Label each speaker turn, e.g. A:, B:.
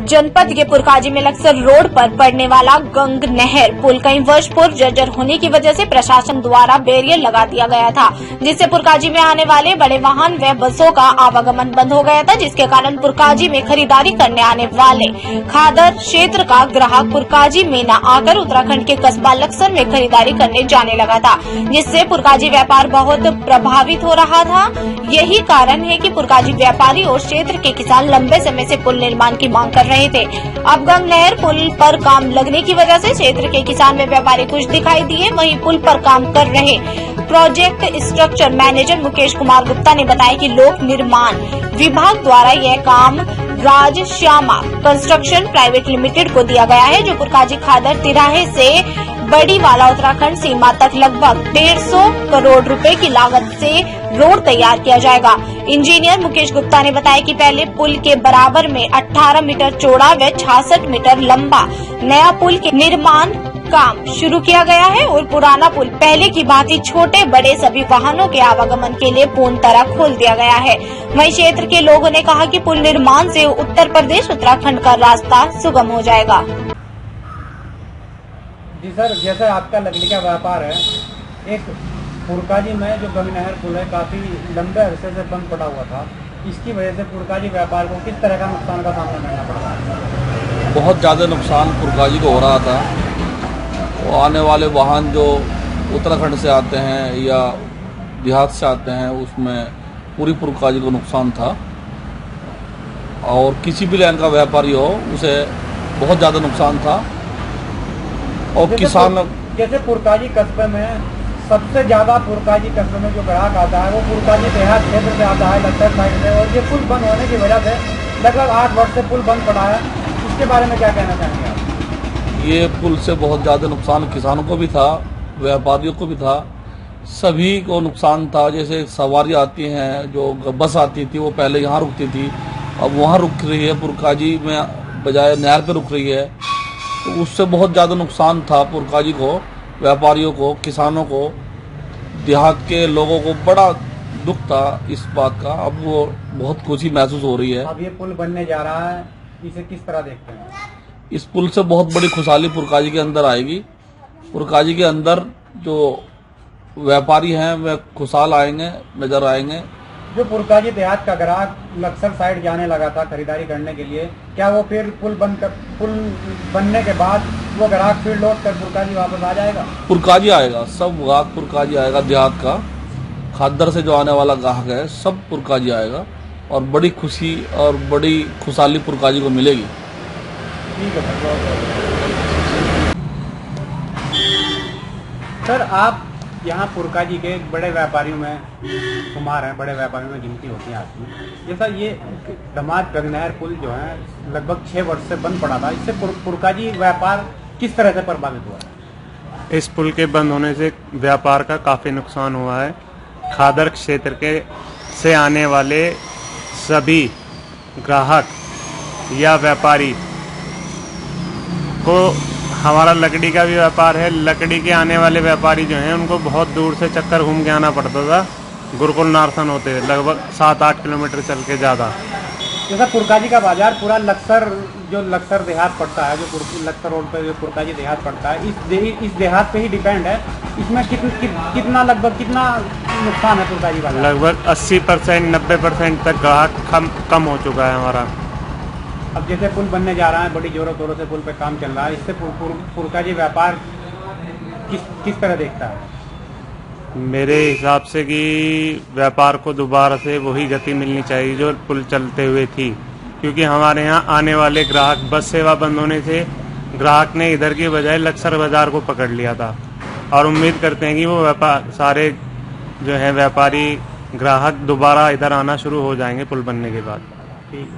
A: जनपद के पुरकाजी में लक्सर रोड पर पड़ने वाला गंग नहर पुल कई वर्ष पूर्व जर्जर होने की वजह से प्रशासन द्वारा बैरियर लगा दिया गया था, जिससे पुरकाजी में आने वाले बड़े वाहन व बसों का आवागमन बंद हो गया था, जिसके कारण पुरकाजी में खरीदारी करने आने वाले खादर क्षेत्र का ग्राहक पुरकाजी में न आकर उत्तराखंड के कस्बा लक्सर में खरीदारी करने जाने लगा था, जिससे पुरकाजी व्यापार बहुत प्रभावित हो रहा था। यही कारण है कि पुरकाजी व्यापारी और क्षेत्र के किसान लंबे समय से पुल निर्माण की मांग कर रहे थे। अब गंग नहर पुल पर काम लगने की वजह से क्षेत्र के किसान व व्यापारी खुश दिखाई दिए। वहीं पुल पर काम कर रहे project structure manager Mukesh Kumar Gupta ने बताया कि लोक निर्माण विभाग द्वारा यह काम राज श्यामा कंस्ट्रक्शन प्राइवेट लिमिटेड को दिया गया है, जो पुरकाजी खादर तिराहे से बड़ी वाला उत्तराखंड सीमा तक लगभग 150 करोड़ रुपए की लागत से रोड तैयार किया जाएगा। इंजीनियर मुकेश गुप्ता ने बताया कि पहले पुल के बराबर में 18 मीटर चौड़ा व 66 मीटर लंबा नया पुल के निर्माण काम शुरू किया गया है और पुराना पुल पहले की भांति छोटे बड़े सभी वाहनों के आवागमन के लिए पूर्ण तरह खोल दिया गया है। वहीं क्षेत्र के लोगों ने कहा कि पुल निर्माण से उत्तर प्रदेश उत्तराखंड का रास्ता सुगम हो जाएगा।
B: जी सर, जैसे आपका लकड़ी का व्यापार है, एक पुरकाजी में जो गंग नहर पुल है काफी लंबे अरसे से बंद पड़ा हुआ था, इसकी वजह से पुरकाजी व्यापार को किस तरह का नुकसान का सामना करना पड़ रहा है?
C: बहुत ज़्यादा नुकसान पुरकाजी को हो रहा था। वो आने वाले वाहन जो उत्तराखंड से आते हैं या देहात से आते हैं, उसमें पूरी पुरकाजी को नुकसान था। और किसी भी लाइन का व्यापारी हो उसे बहुत ज़्यादा नुकसान था। और किसान
B: जैसे पुरकाजी कस्बे में सबसे ज्यादा पुरकाजी कस्बे में जो ग्राहक आता है वो पुरकाजी देहात क्षेत्र से आता है, लक्सर साइड से, और ये पुल बंद होने की वजह से लगभग 8 वर्ष से पुल बंद पड़ा है। इसके बारे में क्या कहना चाहेंगे आप?
C: ये पुल से बहुत ज़्यादा नुकसान किसानों को भी था, व्यापारियों को भी था, सभी को नुकसान था। जैसे सवारी आती हैं, जो बस आती थी वो पहले यहाँ रुकती थी, अब वहाँ रुक रही है, पुरकाजी में बजाय नहर पे रुक रही है। तो उससे बहुत ज़्यादा नुकसान था पुरकाजी को, व्यापारियों को, किसानों को, देहात के लोगों को बड़ा दुख था इस बात का। अब वो बहुत खुशी महसूस हो रही है।
B: अब ये पुल बनने जा रहा है, इसे किस तरह देखते हैं?
C: इस पुल से बहुत बड़ी खुशहाली पुरकाजी के अंदर आएगी। पुरकाजी के अंदर जो व्यापारी हैं वह खुशहाल आएंगे, नजर आएंगे।
B: जो पुरकाजी देहात का ग्राहक लक्सर साइड जाने लगा था खरीदारी करने के लिए, क्या वो फिर पुल बनने के बाद वो ग्राहक फिर लौट कर पुरकाजी वापस आ जाएगा?
C: पुरकाजी आएगा, सब ग्राहक पुरकाजी आएगा। देहात का खादर से जो आने वाला ग्राहक है सब पुरकाजी आएगा और बड़ी खुशी और बड़ी खुशहाली पुरकाजी को मिलेगी।
B: ठीक है सर, आप यहाँ पुरकाजी के बड़े व्यापारियों में शुमार हैं, बड़े व्यापारियों में गिनती होती है आपकी। जैसा ये दमाद गंग नहर पुल जो है लगभग 6 वर्ष से बंद पड़ा था, इससे पुरकाजी व्यापार किस तरह से प्रभावित हुआ है?
D: इस पुल के बंद होने से व्यापार का काफ़ी नुकसान हुआ है। खादर क्षेत्र के से आने वाले सभी ग्राहक या व्यापारी को, हमारा लकड़ी का भी व्यापार है, लकड़ी के आने वाले व्यापारी जो हैं उनको बहुत दूर से चक्कर घूम के आना पड़ता था, गुरुकुल नारसन होते हुए लगभग 7-8 किलोमीटर चल के ज़्यादा।
B: जैसा पुरकाजी का बाजार पूरा लक्सर, जो लक्सर देहात पड़ता है, जो लक्सर रोड पर जो पुरकाजी देहात पड़ता है, इस देहात पे ही डिपेंड है। इसमें कितना लगभग कितना नुकसान है पुरकाजी बाजार?
D: लगभग 80% 90% तक ग्राहक कम हो चुका है हमारा।
B: अब जैसे पुल बनने जा रहा है, बड़ी जोरों तोरों से पुल पे काम चल रहा है, इससे पुरकाजी व्यापार किस तरह देखता है?
D: मेरे हिसाब से कि व्यापार को दोबारा से वही गति मिलनी चाहिए जो पुल चलते हुए थी, क्योंकि हमारे यहाँ आने वाले ग्राहक, बस सेवा बंद होने से ग्राहक ने इधर की बजाय लक्सर बाजार को पकड़ लिया था। और उम्मीद करते हैं कि वो व्यापार सारे जो है व्यापारी ग्राहक दोबारा इधर आना शुरू हो जाएंगे पुल बनने के बाद।
B: ठीक।